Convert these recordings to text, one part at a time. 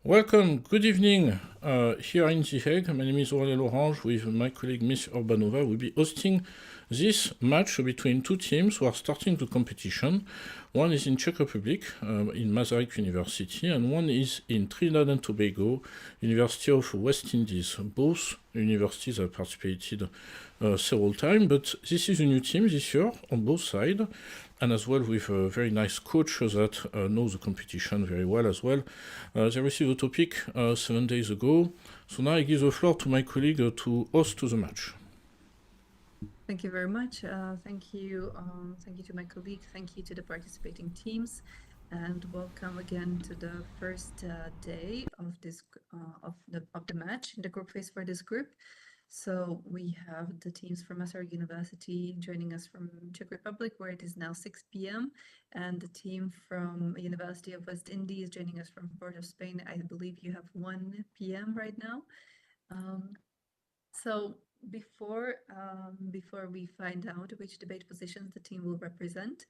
Welcome, good evening. Here in The Hague, my name is Aurélien Orange with my colleague Miss Urbanova. We'll be hosting this match between two teams who are starting the competition. One is in Czech Republic, in Masaryk University, and one is in Trinidad and Tobago, University of West Indies. Both universities have participated several times, but this is a new team this year on both sides, and as well with a very nice coach that knows the competition very well as well. They received the topic 7 days ago, so now I give the floor to my colleague to host to the match. Thank you very much. Thank you to my colleague. Thank you to the participating teams, and welcome again to the first day of this of the match in the group phase for this group. So we have the teams from Masaryk University joining us from Czech Republic, where it is now 6 p.m., and the team from University of West Indies joining us from Port of Spain. I believe you have 1 p.m. right now. So before we find out which debate positions the team will represent,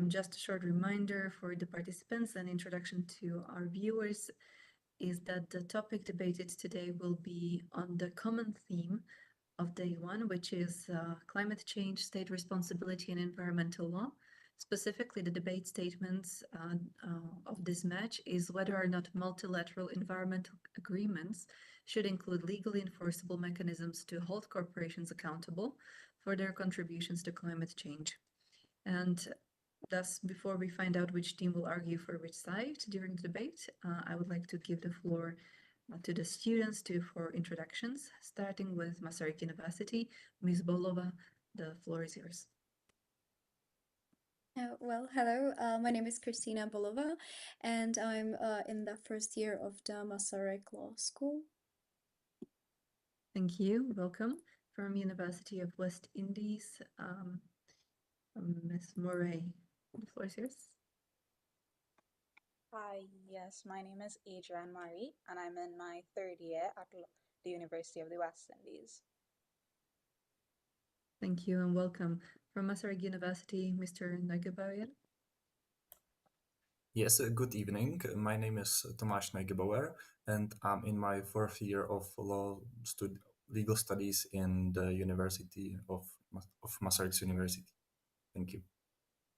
just a short reminder for the participants and introduction to our viewers is that the topic debated today will be on the common theme of day one, which is climate change, state responsibility, and environmental law. Specifically, the debate statements of this match is whether or not multilateral environmental agreements should include legally enforceable mechanisms to hold corporations accountable for their contributions to climate change. And thus, before we find out which team will argue for which side during the debate, I would like to give the floor to the students for introductions, starting with Masaryk University. Ms. Bolova, the floor is yours. Hello. My name is Kristina Bolova, and I'm in the first year of the Masaryk Law School. Thank you. Welcome. From University of West Indies, Ms. Murray, the floor is yours. Hi, yes, my name is Adrienne Marie, and I'm in my third year at the University of the West Indies. Thank you and welcome. From Masaryk University, Mr. Neugebauer. Yes, good evening. My name is Tomáš Neugebauer, and I'm in my fourth year of legal studies in the University of Masaryk University. Thank you.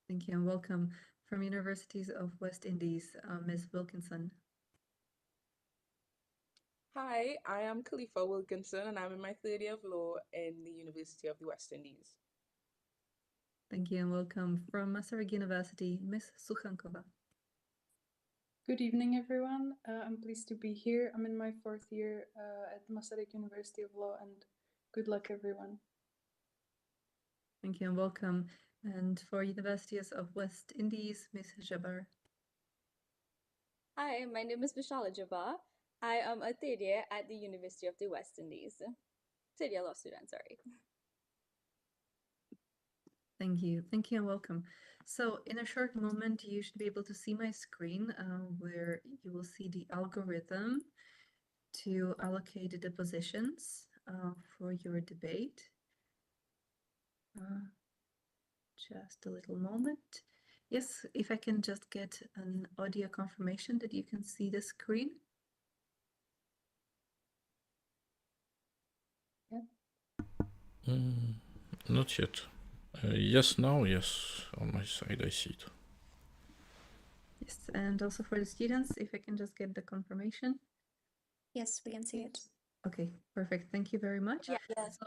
Thank you and welcome. From Universities of West Indies, Ms. Wilkinson. Hi, I am Khalifa Wilkinson, and I'm in my third year of law in the University of the West Indies. Thank you and welcome. From Masaryk University, Ms. Suchankova. Good evening, everyone. I'm pleased to be here. I'm in my fourth year at Masaryk University of Law, and good luck, everyone. Thank you and welcome. And for Universities of West Indies, Ms. Jabbar. Hi, my name is Vishala Jabbar. I am a third year at the University of the West Indies. Third year law student, sorry. Thank you and welcome. So in a short moment, you should be able to see my screen where you will see the algorithm to allocate the positions for your debate. Just a little moment. Yes, if I can just get an audio confirmation that you can see the screen. Yeah. Not yet. Yes, now, yes, on my side I see it. Yes, and also for the students, if I can just get the confirmation. Yes, we can see it. Okay, perfect. Thank you very much. Yes.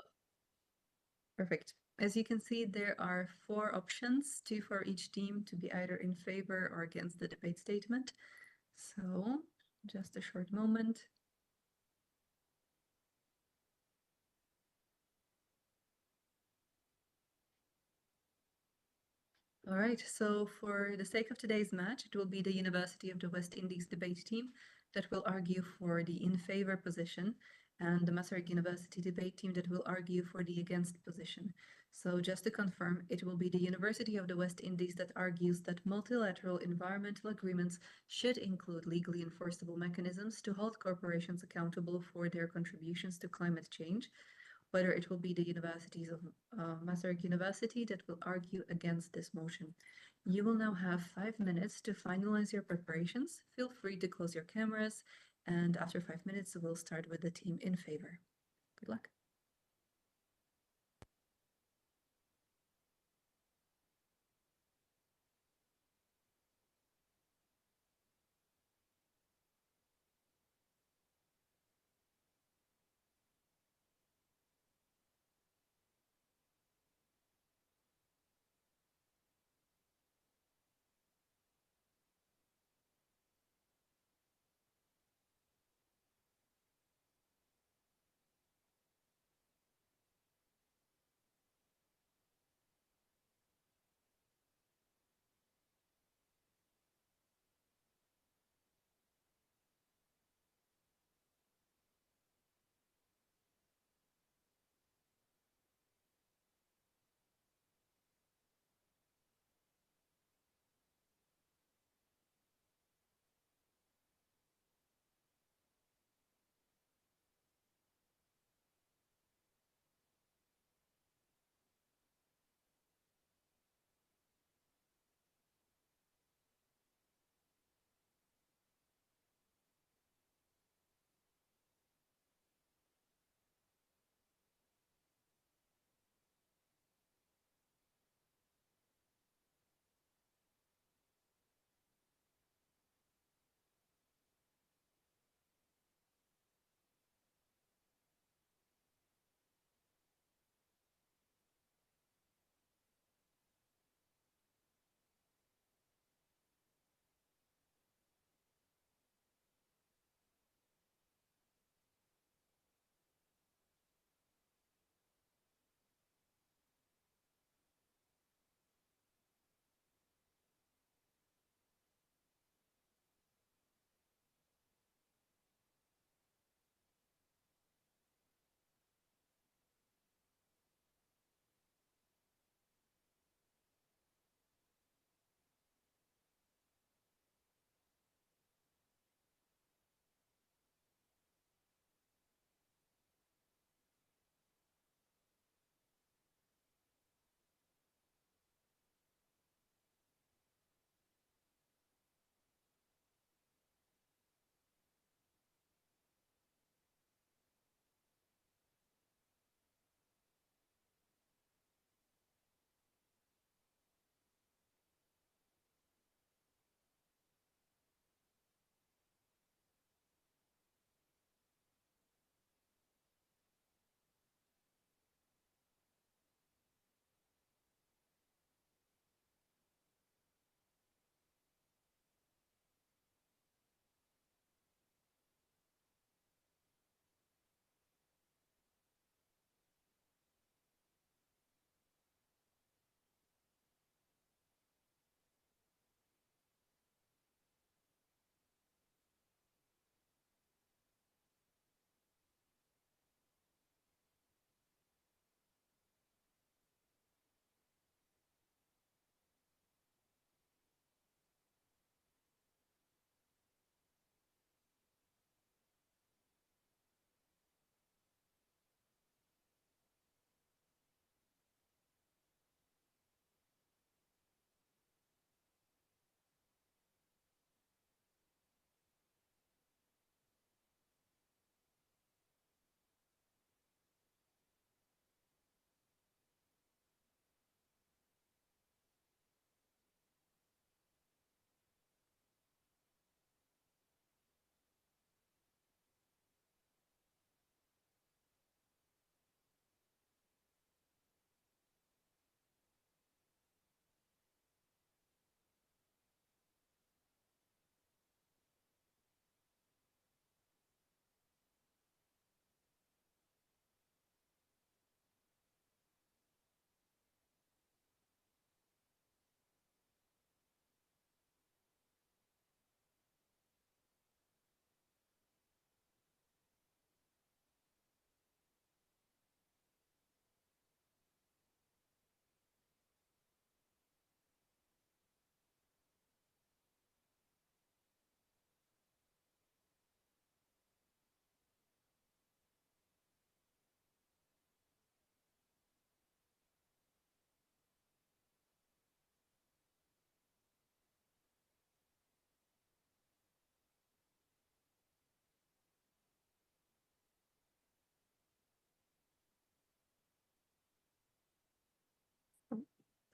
Perfect. As you can see, there are 4 options, 2 for each team to be either in favor or against the debate statement. So just a short moment. All right, so for the sake of today's match, it will be the University of the West Indies debate team that will argue for the in favor position, and the Masaryk University debate team that will argue for the against position. So just to confirm, it will be the University of the West Indies that argues that multilateral environmental agreements should include legally enforceable mechanisms to hold corporations accountable for their contributions to climate change, whether it will be the universities of Masaryk University that will argue against this motion. You will now have 5 minutes to finalize your preparations. Feel free to close your cameras, and after 5 minutes, we'll start with the team in favor. Good luck.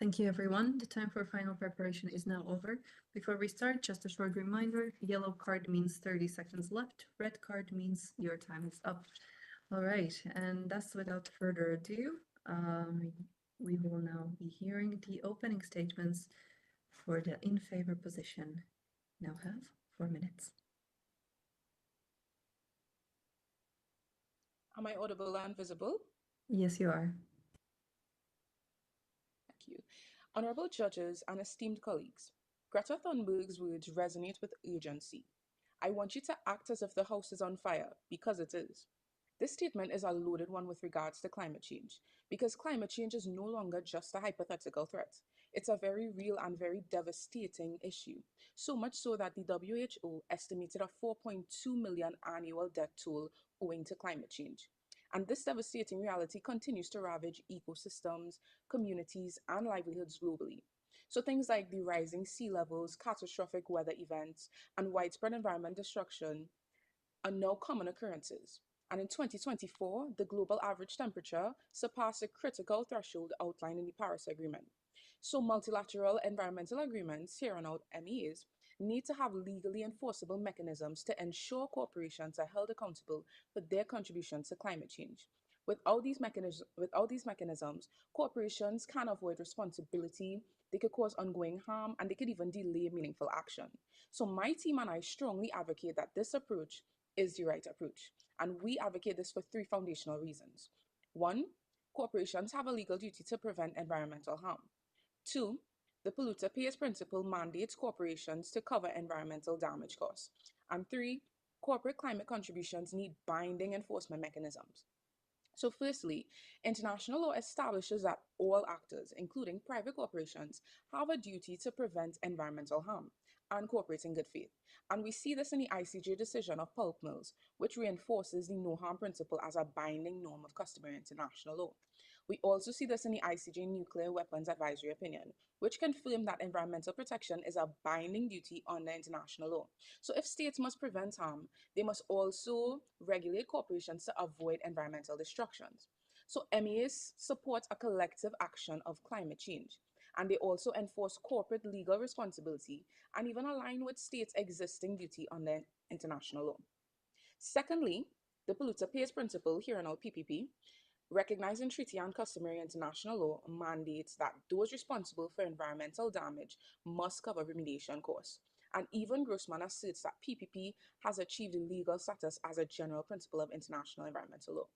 Thank you, everyone. The time for final preparation is now over. Before we start, just a short reminder, yellow card means 30 seconds left, red card means your time is up. All right, and thus without further ado, we will now be hearing the opening statements for the in favor position. Now have 4 minutes. Am I audible and visible? Yes, you are. Thank you. Honorable judges and esteemed colleagues, Greta Thunberg's words resonate with urgency. I want you to act as if the house is on fire, because it is. This statement is a loaded one with regards to climate change, because climate change is no longer just a hypothetical threat. It's a very real and very devastating issue, so much so that the WHO estimated a 4.2 million annual death toll owing to climate change. And this devastating reality continues to ravage ecosystems, communities, and livelihoods globally. So things like the rising sea levels, catastrophic weather events, and widespread environment destruction are now common occurrences. And in 2024, the global average temperature surpassed the critical threshold outlined in the Paris Agreement. So multilateral environmental agreements, here on out MEAs, need to have legally enforceable mechanisms to ensure corporations are held accountable for their contributions to climate change. Without these mechanisms, corporations can avoid responsibility, they could cause ongoing harm, and they could even delay meaningful action. So my team and I strongly advocate that this approach is the right approach, and we advocate this for 3 foundational reasons. 1, corporations have a legal duty to prevent environmental harm. 2, the polluter pays principle mandates corporations to cover environmental damage costs. And 3, corporate climate contributions need binding enforcement mechanisms. So firstly, international law establishes that all actors, including private corporations, have a duty to prevent environmental harm and cooperate in good faith. And we see this in the ICJ decision of pulp mills, which reinforces the no harm principle as a binding norm of customary international law. We also see this in the ICJ Nuclear Weapons Advisory Opinion, which confirmed that environmental protection is a binding duty under international law. So if states must prevent harm, they must also regulate corporations to avoid environmental destructions. So MEAs support a collective action of climate change, and they also enforce corporate legal responsibility and even align with states' existing duty under international law. Secondly, the polluter pays principle, here in our PPP, recognizing treaty and customary international law, mandates that those responsible for environmental damage must cover remediation costs. And even Grossman asserts that PPP has achieved legal status as a general principle of international environmental law.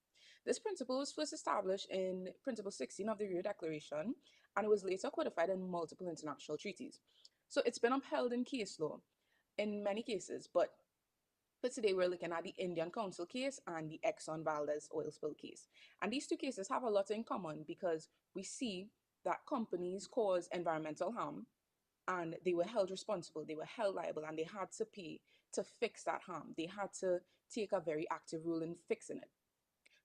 This principle was first established in Principle 16 of the Rio Declaration, and it was later codified in multiple international treaties. So it's been upheld in case law in many cases, but for today, we're looking at the Indian Council case and the Exxon Valdez oil spill case. And these 2 cases have a lot in common because we see that companies cause environmental harm and they were held responsible, they were held liable, and they had to pay to fix that harm. They had to take a very active role in fixing it.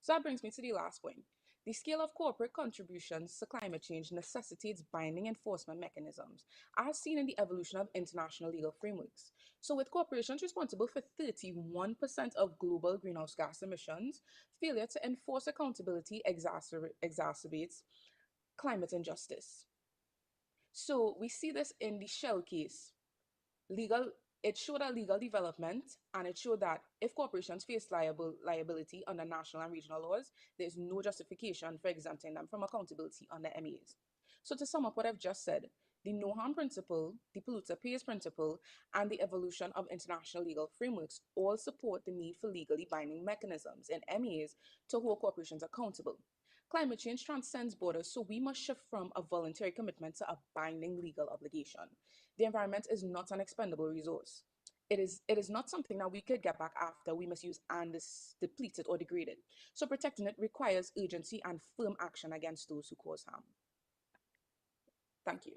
So that brings me to the last point. The scale of corporate contributions to climate change necessitates binding enforcement mechanisms, as seen in the evolution of international legal frameworks. So with corporations responsible for 31% of global greenhouse gas emissions, failure to enforce accountability exacerbates climate injustice. So we see this in the Shell case. It showed a legal development, and it showed that if corporations face liability under national and regional laws, there's no justification for exempting them from accountability under MEAs. So to sum up what I've just said, the no harm principle, the polluter pays principle, and the evolution of international legal frameworks all support the need for legally binding mechanisms in MEAs to hold corporations accountable. Climate change transcends borders, so we must shift from a voluntary commitment to a binding legal obligation. The environment is not an expendable resource. It is not something that we could get back after we misuse and is depleted or degraded. So protecting it requires urgency and firm action against those who cause harm. Thank you.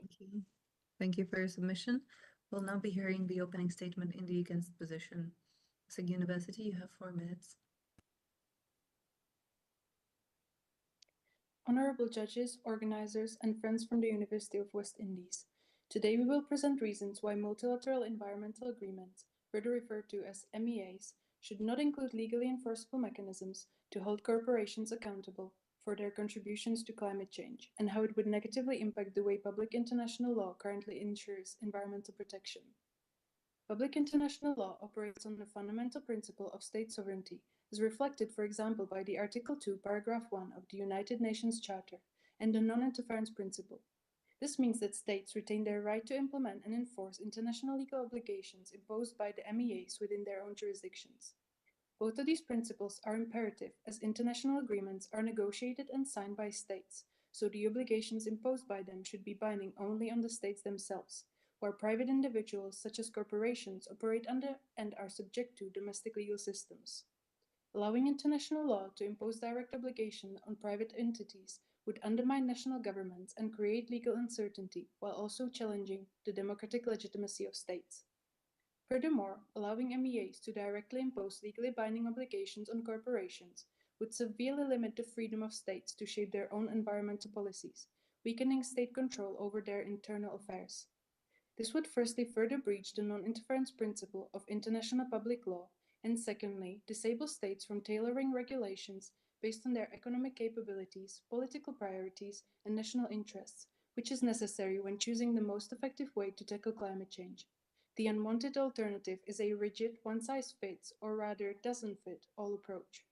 Thank you for your submission. We'll now be hearing the opening statement in the against position. Masaryk University, you have 4 minutes. Honorable judges, organizers, and friends from the University of West Indies. Today we will present reasons why multilateral environmental agreements, further referred to as MEAs, should not include legally enforceable mechanisms to hold corporations accountable for their contributions to climate change and how it would negatively impact the way public international law currently ensures environmental protection. Public international law operates on the fundamental principle of state sovereignty, as reflected, for example, by the Article 2, Paragraph 1 of the United Nations Charter and the non-interference principle. This means that states retain their right to implement and enforce international legal obligations imposed by the MEAs within their own jurisdictions. Both of these principles are imperative, as international agreements are negotiated and signed by states, so the obligations imposed by them should be binding only on the states themselves, where private individuals such as corporations operate under and are subject to domestic legal systems. Allowing international law to impose direct obligation on private entities would undermine national governments and create legal uncertainty, while also challenging the democratic legitimacy of states. Furthermore, allowing MEAs to directly impose legally binding obligations on corporations would severely limit the freedom of states to shape their own environmental policies, weakening state control over their internal affairs. This would firstly further breach the non-interference principle of international public law, and secondly, disable states from tailoring regulations based on their economic capabilities, political priorities, and national interests, which is necessary when choosing the most effective way to tackle climate change. The unwanted alternative is a rigid, one-size-fits, or rather doesn't-fit-all approach.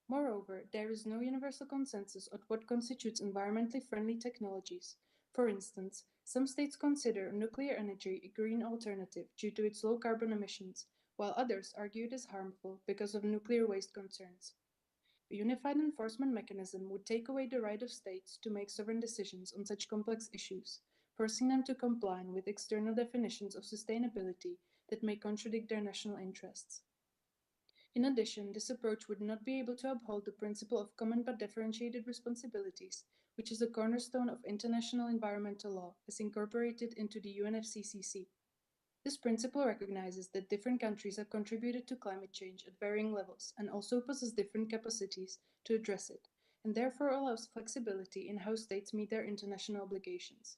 Moreover, there is no universal consensus on what constitutes environmentally friendly technologies. For instance, some states consider nuclear energy a green alternative due to its low carbon emissions, while others argue it is harmful because of nuclear waste concerns. A unified enforcement mechanism would take away the right of states to make sovereign decisions on such complex issues, forcing them to comply with external definitions of sustainability that may contradict their national interests. In addition, this approach would not be able to uphold the principle of common but differentiated responsibilities, which is a cornerstone of international environmental law, as incorporated into the UNFCCC. This principle recognizes that different countries have contributed to climate change at varying levels and also possess different capacities to address it, and therefore allows flexibility in how states meet their international obligations.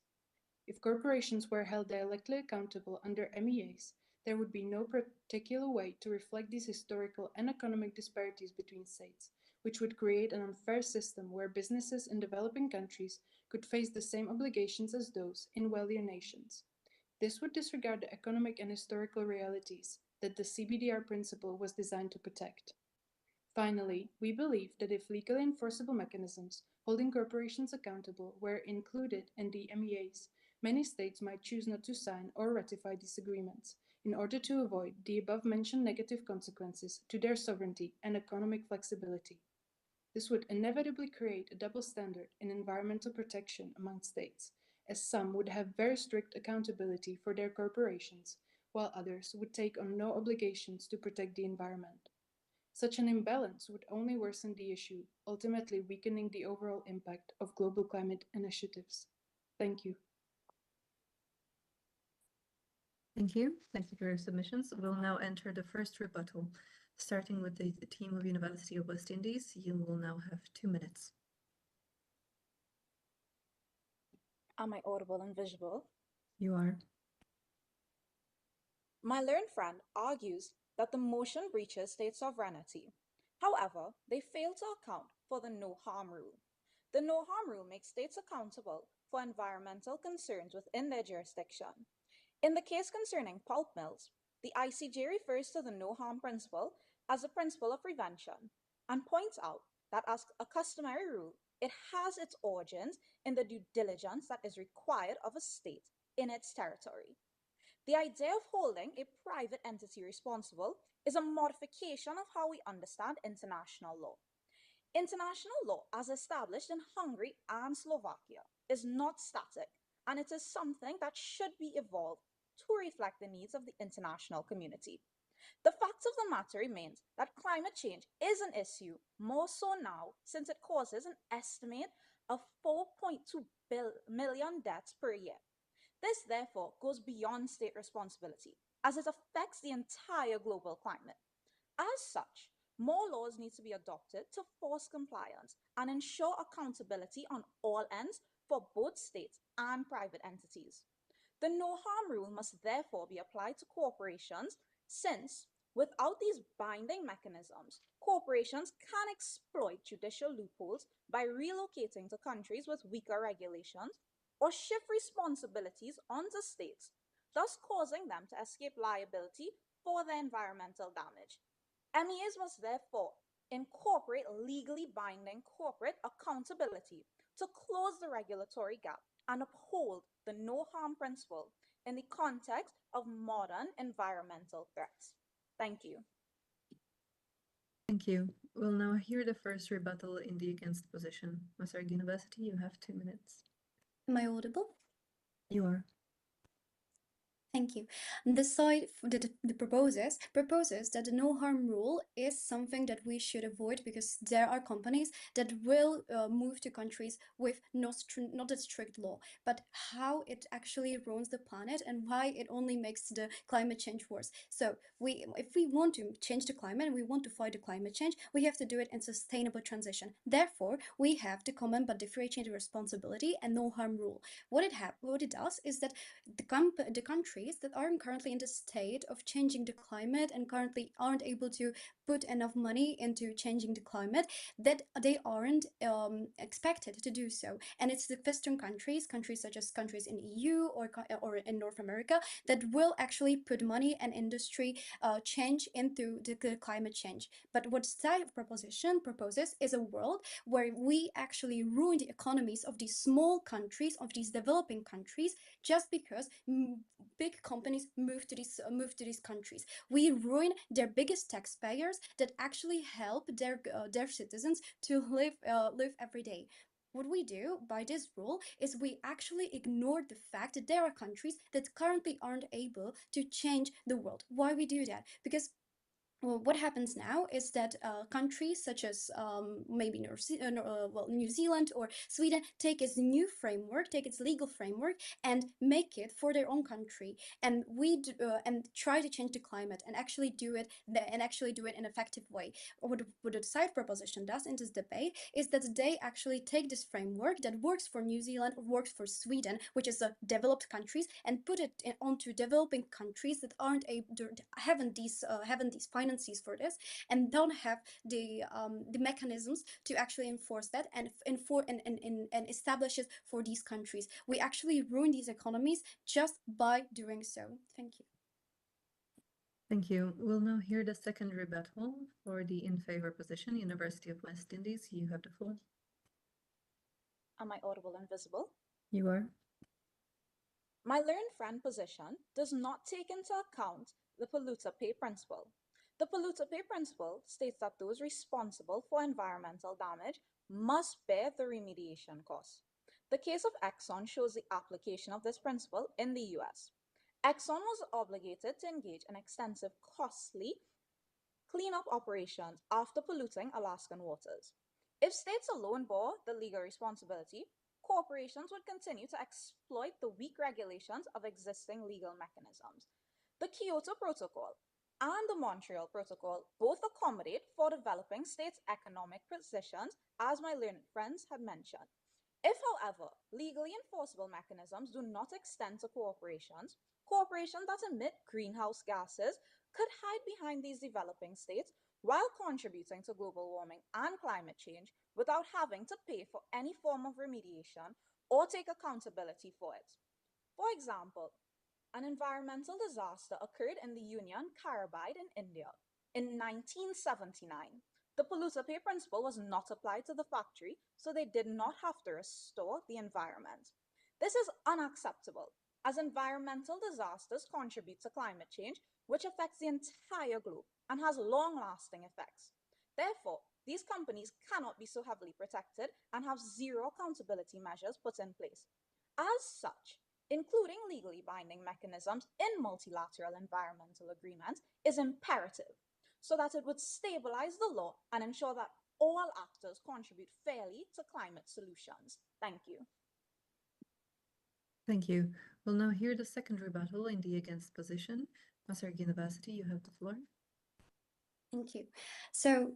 If corporations were held directly accountable under MEAs, there would be no particular way to reflect these historical and economic disparities between states, which would create an unfair system where businesses in developing countries could face the same obligations as those in wealthier nations. This would disregard the economic and historical realities that the CBDR principle was designed to protect. Finally, we believe that if legally enforceable mechanisms holding corporations accountable were included in the MEAs, many states might choose not to sign or ratify these agreements in order to avoid the above-mentioned negative consequences to their sovereignty and economic flexibility. This would inevitably create a double standard in environmental protection among states, as some would have very strict accountability for their corporations, while others would take on no obligations to protect the environment. Such an imbalance would only worsen the issue, ultimately weakening the overall impact of global climate initiatives. Thank you. Thank you. Thank you for your submissions. We'll now enter the first rebuttal. Starting with the team of University of West Indies, you will now have 2 minutes. Am I audible and visible? You are. My learned friend argues that the motion breaches state sovereignty. However, they fail to account for the no harm rule. The no harm rule makes states accountable for environmental concerns within their jurisdiction. In the case concerning pulp mills, the ICJ refers to the no harm principle as a principle of prevention and points out that as a customary rule, it has its origins in the due diligence that is required of a state in its territory. The idea of holding a private entity responsible is a modification of how we understand international law. International law, as established in Hungary and Slovakia, is not static, and it is something that should be evolved to reflect the needs of the international community. The fact of the matter remains that climate change is an issue, more so now since it causes an estimate of 4.2 million deaths per year. This, therefore, goes beyond state responsibility, as it affects the entire global climate. As such, more laws need to be adopted to force compliance and ensure accountability on all ends for both states and private entities. The no harm rule must therefore be applied to corporations, since Without these binding mechanisms, corporations can exploit judicial loopholes by relocating to countries with weaker regulations or shift responsibilities onto states, thus causing them to escape liability for their environmental damage. MEAs must therefore incorporate legally binding corporate accountability to close the regulatory gap and uphold the no harm principle in the context of modern environmental threats. Thank you. Thank you. We'll now hear the first rebuttal in the against position. Masaryk University, you have 2 minutes. Am I audible? You are. Thank you. The side that proposes that the no harm rule is something that we should avoid because there are companies that will move to countries with not a strict law, but how it actually ruins the planet and why it only makes the climate change worse. So if we want to change the climate and we want to fight the climate change, we have to do it in sustainable transition. Therefore, we have the common but differentiated responsibility and no harm rule. What it does is that the countries that aren't currently in the state of changing the climate and currently aren't able to put enough money into changing the climate, that they aren't expected to do so. And it's the Western countries such as countries in EU or in North America that will actually put money and industry change into the climate change. But what Style proposition proposes is a world where we actually ruin the economies of these small countries, of these developing countries, just because big companies move to these countries. We ruin their biggest taxpayers that actually help their citizens to live every day. What we do by this rule is we actually ignore the fact that there are countries that currently aren't able to change the world. Why we do that? Because what happens now is that countries such as maybe New Zealand or Sweden take its legal framework and make it for their own country, and and try to change the climate and actually do it in an effective way. What the side proposition does in this debate is that they actually take this framework that works for New Zealand or works for Sweden, which is a developed countries, and put it onto developing countries that haven't these finances for this and don't have the mechanisms to actually enforce that and establish it for these countries. We actually ruin these economies just by doing so. Thank you. Thank you. We'll now hear the second rebuttal for the in favor position. University of West Indies, you have the floor. Am I audible and visible? You are. My learned friend position does not take into account the polluter pay principle. The polluter pay principle states that those responsible for environmental damage must bear the remediation costs. The case of Exxon shows the application of this principle in the US. Exxon was obligated to engage in extensive, costly cleanup operations after polluting Alaskan waters. If states alone bore the legal responsibility, corporations would continue to exploit the weak regulations of existing legal mechanisms. The Kyoto Protocol and the Montreal Protocol both accommodate for developing states' economic positions, as my learned friends had mentioned. If, however, legally enforceable mechanisms do not extend to corporations that emit greenhouse gases could hide behind these developing states while contributing to global warming and climate change without having to pay for any form of remediation or take accountability for it. For example, an environmental disaster occurred in the Union Carbide in India in 1979. The polluter pay principle was not applied to the factory, so they did not have to restore the environment. This is unacceptable, as environmental disasters contribute to climate change, which affects the entire globe and has long-lasting effects. Therefore, these companies cannot be so heavily protected and have zero accountability measures put in place. As such, including legally binding mechanisms in multilateral environmental agreements is imperative so that it would stabilize the law and ensure that all actors contribute fairly to climate solutions. Thank you. Thank you. We'll now hear the second rebuttal in the against position. Masaryk University, you have the floor. Thank you. So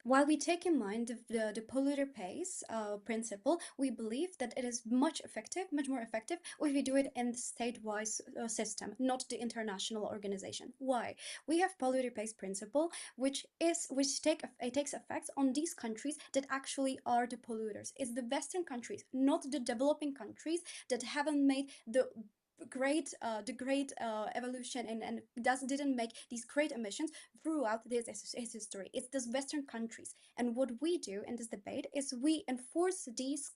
While we take in mind the polluter pays principle, we believe that it is much more effective if we do it in the state-wise system, not the international organization. Why? We have polluter pays principle, which takes effect on these countries that actually are the polluters. It's the Western countries, not the developing countries that haven't made the great evolution and didn't make these great emissions throughout this history. It's these Western countries, and what we do in this debate is we enforce these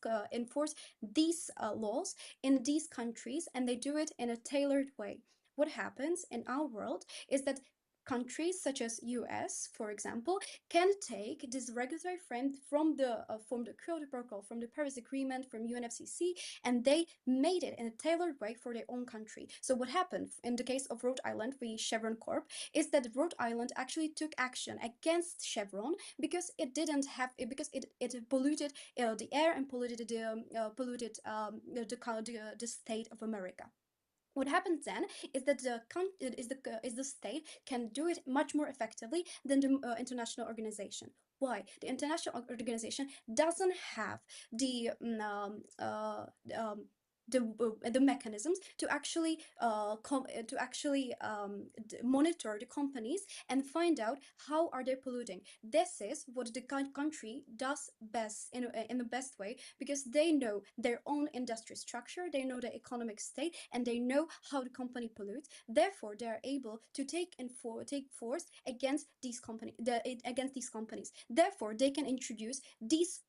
laws in these countries, and they do it in a tailored way. What happens in our world is that countries such as US, for example, can take this regulatory frame from the Kyoto Protocol, from the Paris Agreement, from UNFCCC, and they made it in a tailored way for their own country. So what happened in the case of Rhode Island, the Chevron Corp, is that Rhode Island actually took action against Chevron because it didn't have because it polluted the air and polluted the state of America. What happens then is that the state can do it much more effectively than the international organization. Why? The international organization doesn't have the the mechanisms to actually monitor the companies and find out how are they polluting. This is what the country does best in the best way, because they know their own industry structure, they know the economic state, and they know how the company pollutes. Therefore, they are able to take force against these companies. Therefore, they can introduce this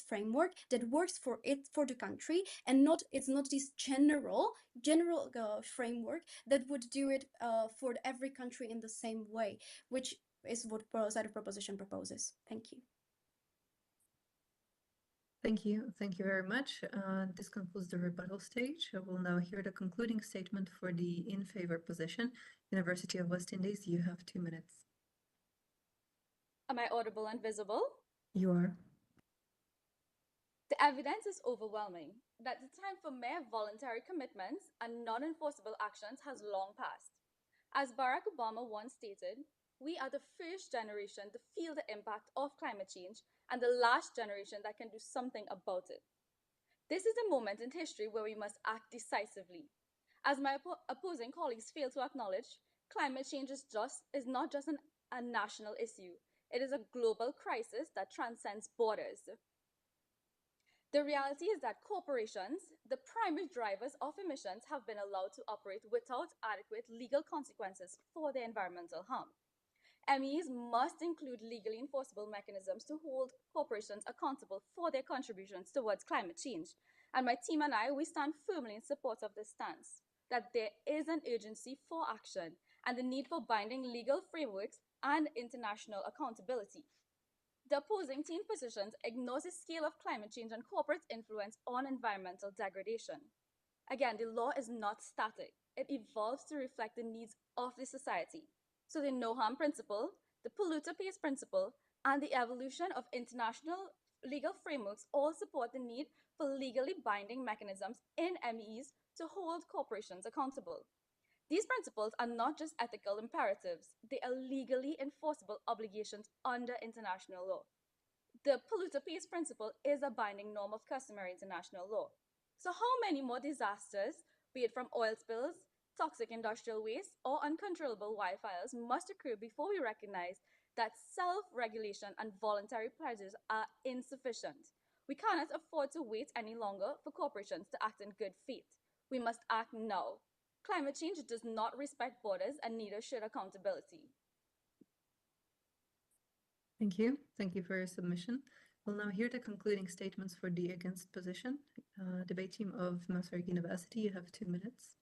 framework that works for the country, and it's not this general framework that would do it for every country in the same way, which is what side of proposition proposes. Thank you. Thank you. Thank you very much. This concludes the rebuttal stage. I will now hear the concluding statement for the in favor position. University of West Indies, you have 2 minutes. Am I audible and visible? You are. The evidence is overwhelming that the time for mere voluntary commitments and non-enforceable actions has long passed. As Barack Obama once stated, we are the first generation to feel the impact of climate change and the last generation that can do something about it. This is a moment in history where we must act decisively. As my opposing colleagues fail to acknowledge, climate change is not just a national issue. It is a global crisis that transcends borders. The reality is that corporations, the primary drivers of emissions, have been allowed to operate without adequate legal consequences for their environmental harm. MEs must include legally enforceable mechanisms to hold corporations accountable for their contributions towards climate change. And my team and I, we stand firmly in support of this stance, that there is an urgency for action and the need for binding legal frameworks and international accountability. The opposing team positions ignores the scale of climate change and corporate influence on environmental degradation. Again, the law is not static. It evolves to reflect the needs of the society. So the no harm principle, the polluter pays principle, and the evolution of international legal frameworks all support the need for legally binding mechanisms in MEs to hold corporations accountable. These principles are not just ethical imperatives, they are legally enforceable obligations under international law. The polluter pays principle is a binding norm of customary international law. So how many more disasters, be it from oil spills, toxic industrial waste, or uncontrollable wildfires, must occur before we recognize that self-regulation and voluntary pledges are insufficient? We cannot afford to wait any longer for corporations to act in good faith. We must act now. Climate change does not respect borders, and neither should accountability. Thank you. Thank you for your submission. We'll now hear the concluding statements for the against position. Debate team of Masaryk University, you have 2 minutes.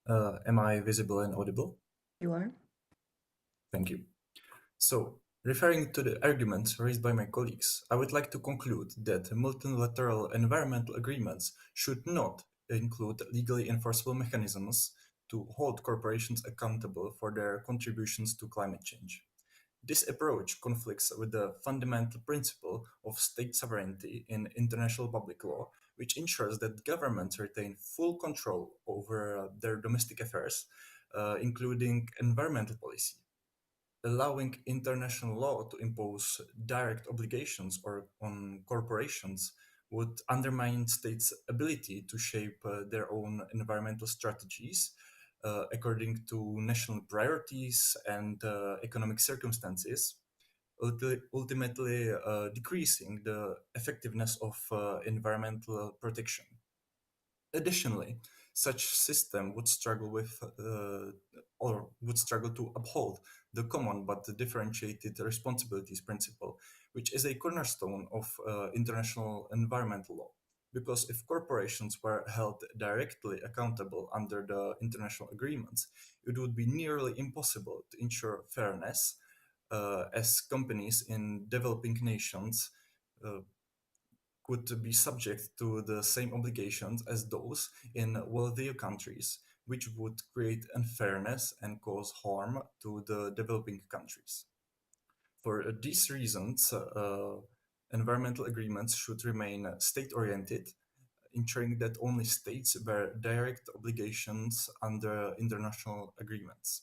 Am I visible and audible? You are. Thank you. So, referring to the arguments raised by my colleagues, I would like to conclude that multilateral environmental agreements should not include legally enforceable mechanisms to hold corporations accountable for their contributions to climate change. This approach conflicts with the fundamental principle of state sovereignty in international public law, which ensures that governments retain full control over their domestic affairs, including environmental policy. allowing international law to impose direct obligations or on corporations would undermine states' ability to shape their own environmental strategies according to national priorities and economic circumstances, ultimately decreasing the effectiveness of environmental protection. Additionally, such system would struggle with or would struggle to uphold the common but differentiated responsibilities principle, which is a cornerstone of international environmental law. Because if corporations were held directly accountable under the international agreements, it would be nearly impossible to ensure fairness, as companies in developing nations uh, could be subject to the same obligations as those in wealthier countries, which would create unfairness and cause harm to the developing countries. For these reasons, environmental agreements should remain state oriented, ensuring that only states bear direct obligations under international agreements.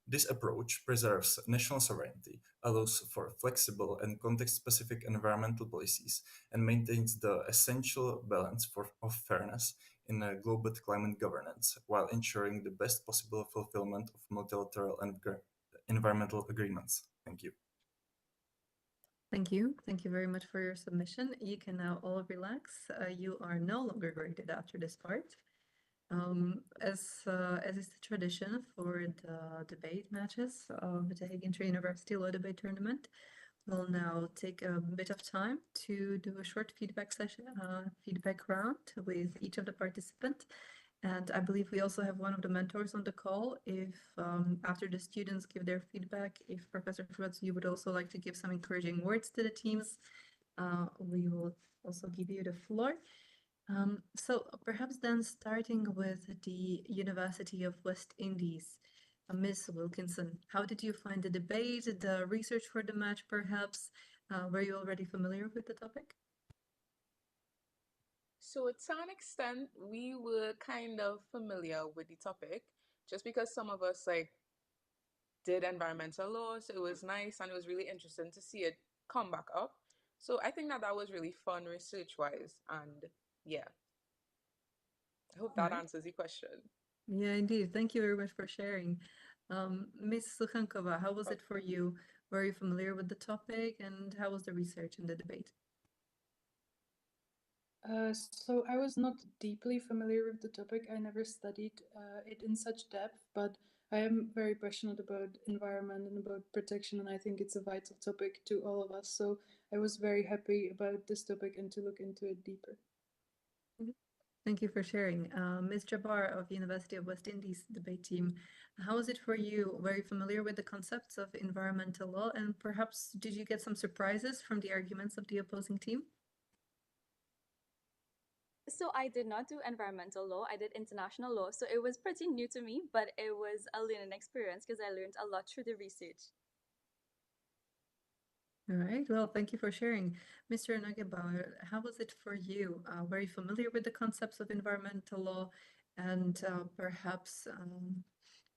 This approach preserves national sovereignty, allows for flexible and context-specific environmental policies, and maintains the essential balance of fairness in global climate governance, while ensuring the best possible fulfillment of multilateral and environmental agreements. Thank you. Thank you. Thank you very much for your submission. You can now all relax. You are no longer graded after this part. As is the tradition for the debate matches of the Hague Inter-University Law Debate Tournament, we'll now take a bit of time to do a short feedback session, feedback round with each of the participants. And I believe we also have one of the mentors on the call. If after the students give their feedback, if Professor Schwartz, you would also like to give some encouraging words to the teams, we will also give you the floor. So perhaps then starting with the University of West Indies, Ms. Wilkinson, how did you find the debate, the research for the match perhaps? Were you already familiar with the topic? So to an extent, we were kind of familiar with the topic, just because some of us did environmental law, so it was nice and it was really interesting to see it come back up. So I think that was really fun research-wise, and yeah. I hope that answers the question. Yeah, indeed. Thank you very much for sharing. Ms. Sukhankova, how was it for you? Were you familiar with the topic, and how was the research and the debate? So I was not deeply familiar with the topic. I never studied it in such depth, but I am very passionate about environment and about protection, and I think it's a vital topic to all of us. So I was very happy about this topic and to look into it deeper. Thank you for sharing. Ms. Jabbar of University of West Indies debate team, how was it for you? Were you familiar with the concepts of environmental law, and perhaps did you get some surprises from the arguments of the opposing team? So I did not do environmental law, I did international law. So it was pretty new to me, but it was a learning experience because I learned a lot through the research. All right, well, thank you for sharing. Mr. Nagebauer, how was it for you? Were you familiar with the concepts of environmental law, and perhaps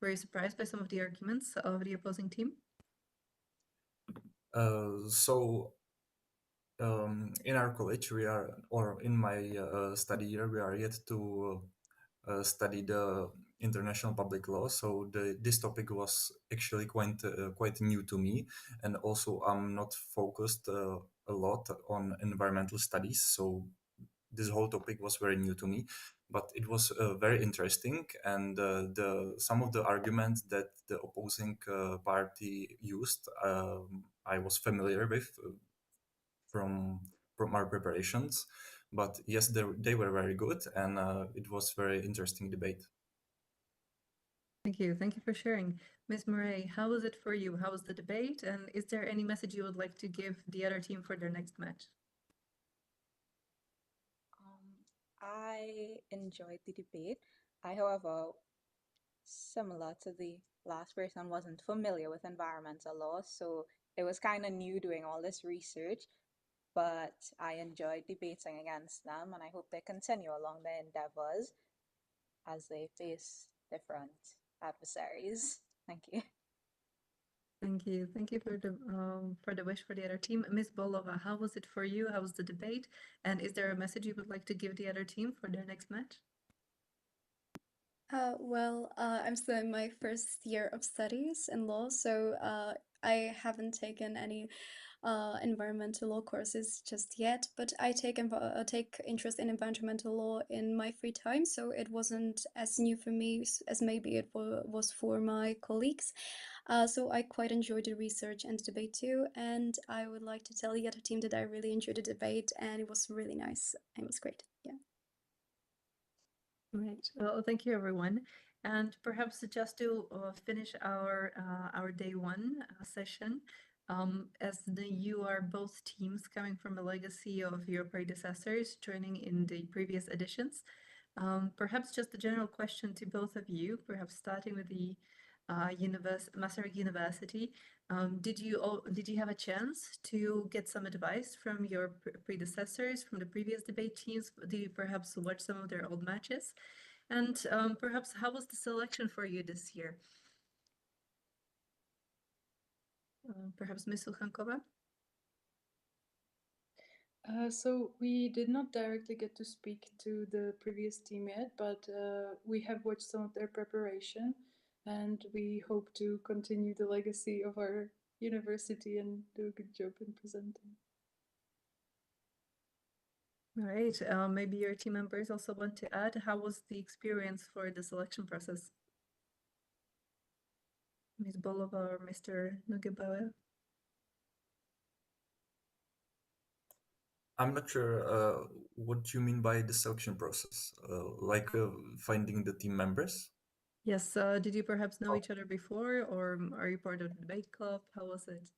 were you surprised by some of the arguments of the opposing team? In our college, we are, or in my study year, we are yet to study the international public law. So this topic was actually quite new to me, and also I'm not focused a lot on environmental studies. So this whole topic was very new to me, but it was very interesting. And some of the arguments that the opposing party used, I was familiar with from our preparations. But yes, they were very good, and it was very interesting debate. Thank you. Thank you for sharing. Ms. Murray, how was it for you? How was the debate? And is there any message you would like to give the other team for their next match? I enjoyed the debate. I, however, similar to the last person, wasn't familiar with environmental law, so it was kind of new doing all this research, but I enjoyed debating against them, and I hope they continue along their endeavors as they face different adversaries. Thank you. Thank you. Thank you for the wish for the other team. Ms. Bolova, how was it for you? How was the debate? And is there a message you would like to give the other team for their next match? I'm still in my first year of studies in law, so I haven't taken any environmental law courses just yet, but I take interest in environmental law in my free time, so it wasn't as new for me as maybe it was for my colleagues. So I quite enjoyed the research and the debate too, and I would like to tell the other team that I really enjoyed the debate and it was really nice. It was great. Yeah. Right. Well, thank you, everyone. And perhaps just to finish our day one session, you are both teams coming from a legacy of your predecessors joining in the previous editions. Perhaps just a general question to both of you, perhaps starting with the Masaryk University. Did you have a chance to get some advice from your predecessors, from the previous debate teams? Did you perhaps watch some of their old matches? And perhaps how was the selection for you this year? Perhaps Ms. Suchankova? So we did not directly get to speak to the previous team yet, but we have watched some of their preparation, and we hope to continue the legacy of our university and do a good job in presenting. All right. Maybe your team members also want to add. How was the experience for the selection process? Ms. Bolova or Mr. Nugebauer? I'm not sure what you mean by the selection process, finding the team members. Yes. Did you perhaps know each other before, or are you part of the debate club? How was it?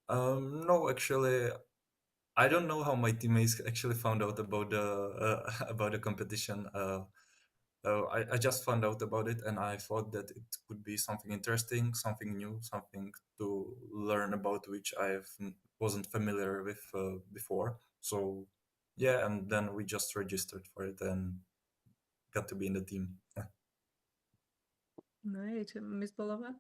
No, actually, I don't know how my teammates actually found out about the about the competition. I just found out about it, and I thought that it would be something interesting, something new, something to learn about, which wasn't familiar with before. So, yeah, and then we just registered for it and got to be in the team. Right. Ms. Bolova?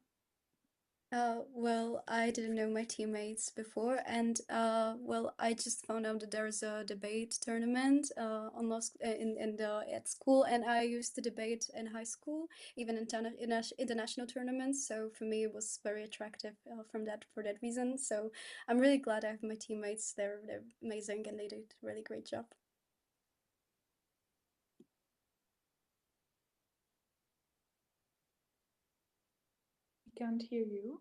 I didn't know my teammates before, and I just found out that there's a debate tournament on at school, and I used to debate in high school, even in international tournaments. So for me, it was very attractive for that reason. So I'm really glad I have my teammates. They're amazing, and they did a really great job. We can't hear you.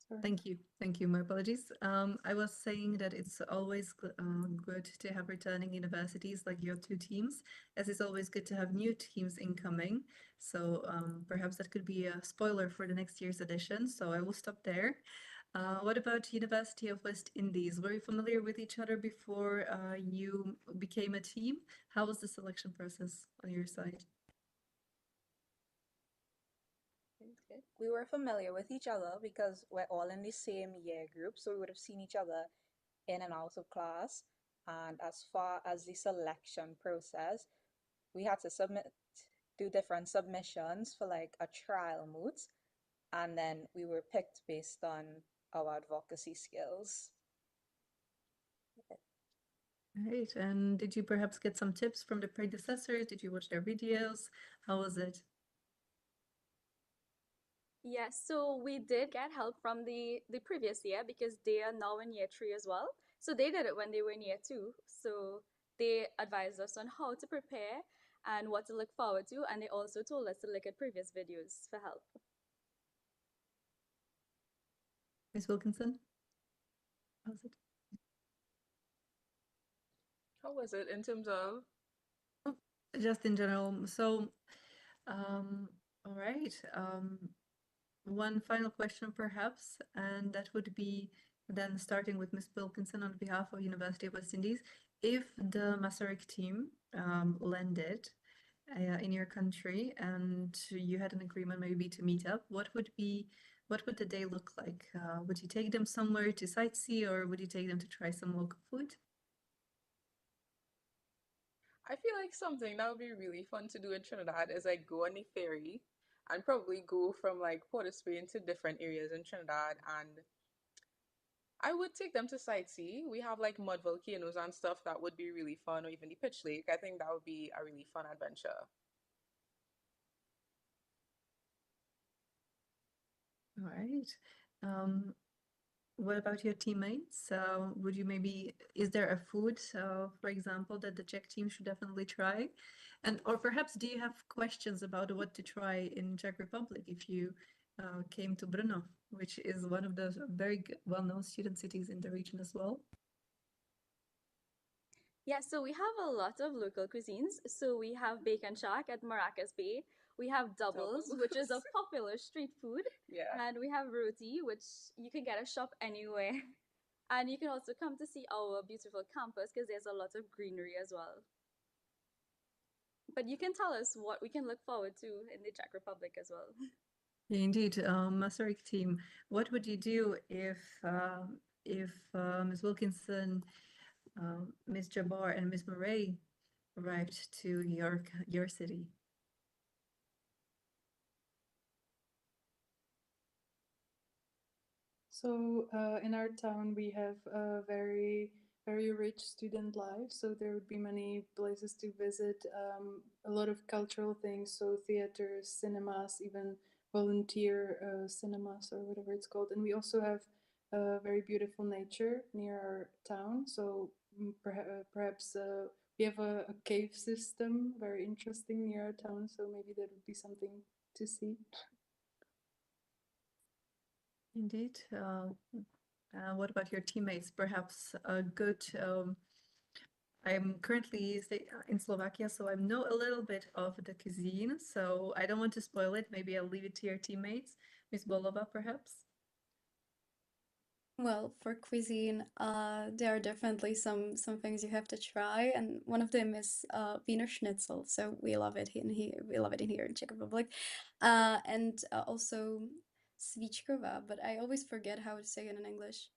Sorry. Thank you. My apologies. I was saying that it's always good to have returning universities like your two teams, as it's always good to have new teams incoming. So perhaps that could be a spoiler for the next year's edition. So I will stop there. What about University of West Indies? Were you familiar with each other before you became a team? How was the selection process on your side? We were familiar with each other because we're all in the same year group, so we would have seen each other in and out of class. And as far as the selection process, we had to do different submissions for like a trial moot, and then we were picked based on our advocacy skills. Right. And did you perhaps get some tips from the predecessors? Did you watch their videos? How was it? Yes, so we did get help from the previous year because they are now in year 3 as well. So they did it when they were in year 2. So they advised us on how to prepare and what to look forward to, and they also told us to look at previous videos for help. Ms. Wilkinson? How was it? How was it in terms of? Just in general. So, all right. One final question, perhaps, and that would be then starting with Ms. Wilkinson on behalf of University of West Indies. If the Masaryk team landed in your country and you had an agreement maybe to meet up, what would the day look like? Would you take them somewhere to sightsee, or would you take them to try some local food? I feel like something that would be really fun to do in Trinidad is like go on the ferry and probably go from like Port of Spain to different areas in Trinidad. And I would take them to sightsee. We have like mud volcanoes and stuff that would be really fun, or even the Pitch Lake. I think that would be a really fun adventure. All right. What about your teammates? Would you maybe, is there a food, for example, that the Czech team should definitely try? And or perhaps do you have questions about what to try in Czech Republic if you came to Brno, which is one of the very well-known student cities in the region as well? Yeah, so we have a lot of local cuisines. So we have Bacon Shack at Maracas Bay. We have Doubles, which is a popular street food. Yeah. And we have Roti, which you can get a shop anywhere. And you can also come to see our beautiful campus because there's a lot of greenery as well. But you can tell us what we can look forward to in the Czech Republic as well. Indeed, Masaryk team, what would you do if Ms. Wilkinson, Ms. Jabbar, and Ms. Murray arrived to your city? So in our town, we have a very, very rich student life. So there would be many places to visit, a lot of cultural things. So theaters, cinemas, even volunteer cinemas or whatever it's called. And we also have very beautiful nature near our town. So perhaps we have a cave system, very interesting near our town. So maybe that would be something to see. Indeed. What about your teammates? Perhaps a good. I'm currently in Slovakia, so I know a little bit of the cuisine. So I don't want to spoil it. Maybe I'll leave it to your teammates, Miss Bolova, perhaps. Well, for cuisine, there are definitely some things you have to try, and one of them is Wiener Schnitzel. So we love it in here. We love it in here in Czech Republic, and also svíčková. But I always forget how to say it in English.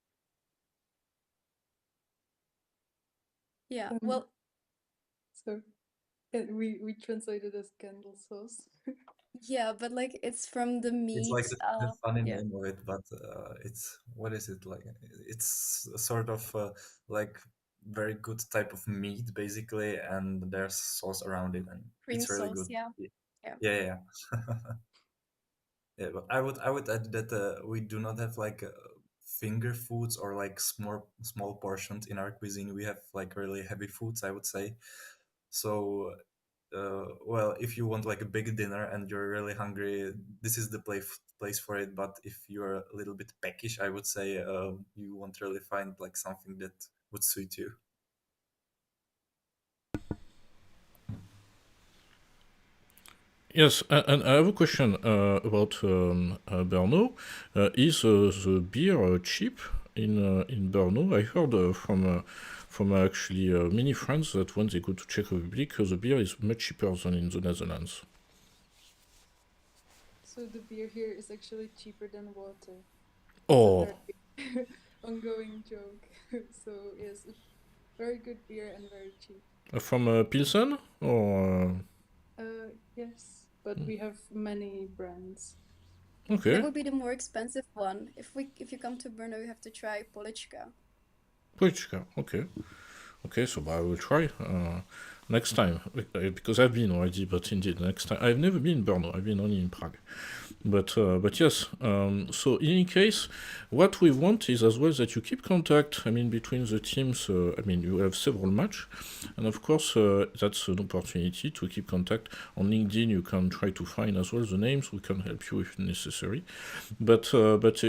Yeah. Well. So we translated as candle sauce. Yeah, but like it's from the meat. It's like the funny name of it, but it's, what is it like? It's a sort of like very good type of meat basically, and there's sauce around it, and Cream it's really sauce, good. yeah. Yeah. Yeah, but I would add that we do not have like finger foods or like small portions in our cuisine. We have like really heavy foods, I would say. So well, if you want like a big dinner and you're really hungry, this is the place for it. But if you're a little bit peckish, I would say you won't really find like something that would suit you. Yes, and I have a question about Brno. Is the beer cheap in Brno? I heard from actually many friends that when they go to Czech Republic, the beer is much cheaper than in the Netherlands. So the beer here is actually cheaper than water. Oh. Ongoing joke. So yes, very good beer and very cheap. From Pilsen or? Yes, but we have many brands. Okay. That would be the more expensive one. If you come to Brno, you have to try Polička. Polička, okay. Okay, so I will try next time, because I've been already, but indeed, next time. I've never been in Brno, I've been only in Prague. But yes, so in any case, what we want is as well that you keep contact, between the teams. You have several matches, and of course, that's an opportunity to keep contact. On LinkedIn, you can try to find as well the names. We can help you if necessary. But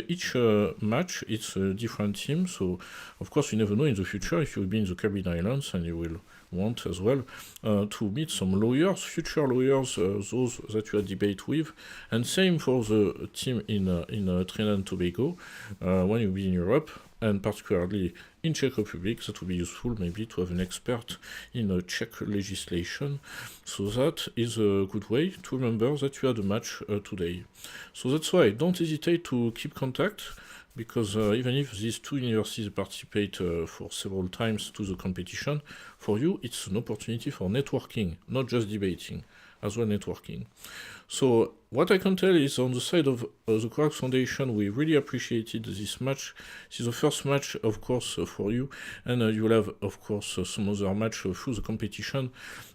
each match, it's a different team, so of course, you never know in the future if you'll be in the Caribbean Islands and you will want as well to meet some lawyers, future lawyers, those that you had debate with, and same for the team in Trinidad and Tobago when you'll be in Europe, and particularly in Czech Republic. That would be useful maybe to have an expert in Czech legislation. So that is a good way to remember that you had a match today. So that's why don't hesitate to keep contact, because even if these two universities participate for several times to the competition, for you it's an opportunity for networking, not just debating. as well networking. So what I can tell is on the side of the Corax Foundation, we really appreciated this match. This is the first match, of course, for you, and you will have, of course, some other match through the competition,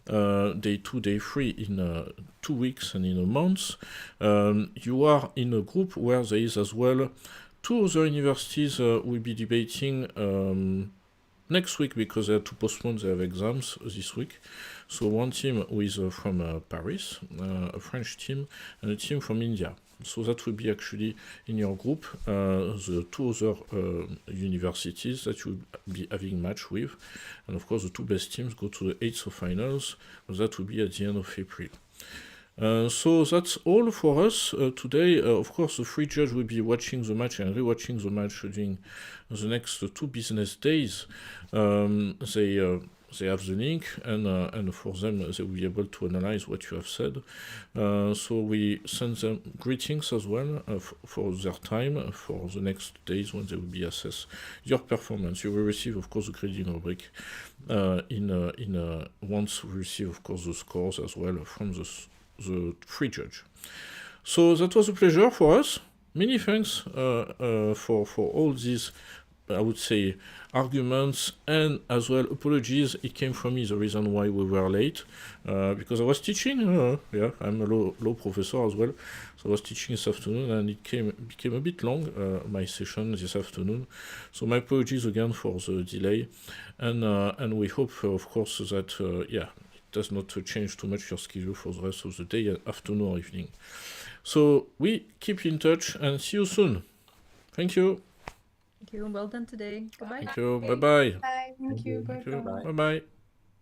day 2, day 3 in 2 weeks and in a month. You are in a group where there is as well 2 other universities will be debating next week because they had to postpone their exams this week. So one team with from Paris, a French team, and a team from India. So that will be actually in your group the 2 other universities that you will be having match with. And of course the 2 best teams go to the 8th of finals. That will be at the end of April. So that's all for us today. Of course, the 3 judges will be watching the match and rewatching the match during the next 2 business days. They have the link, and for them they will be able to analyze what you have said. So we send them greetings as well for their time for the next days when they will be assess your performance. You will receive, of course, the grading rubric once we receive, of course, the scores as well from the 3 judges. So that was a pleasure for us. Many thanks for all these, I would say, arguments, and as well apologies. It came from me, the reason why we were late, because I was teaching. I'm a law professor as well, so I was teaching this afternoon, and it became a bit long, my session this afternoon. So my apologies again for the delay, and we hope, of course, that it does not change too much your schedule for the rest of the day, afternoon or evening. So we keep in touch and see you soon. Thank you. Thank you. Well done today. Bye-bye. Thank you. Bye-bye. Bye. Thank you. Bye. Bye-bye.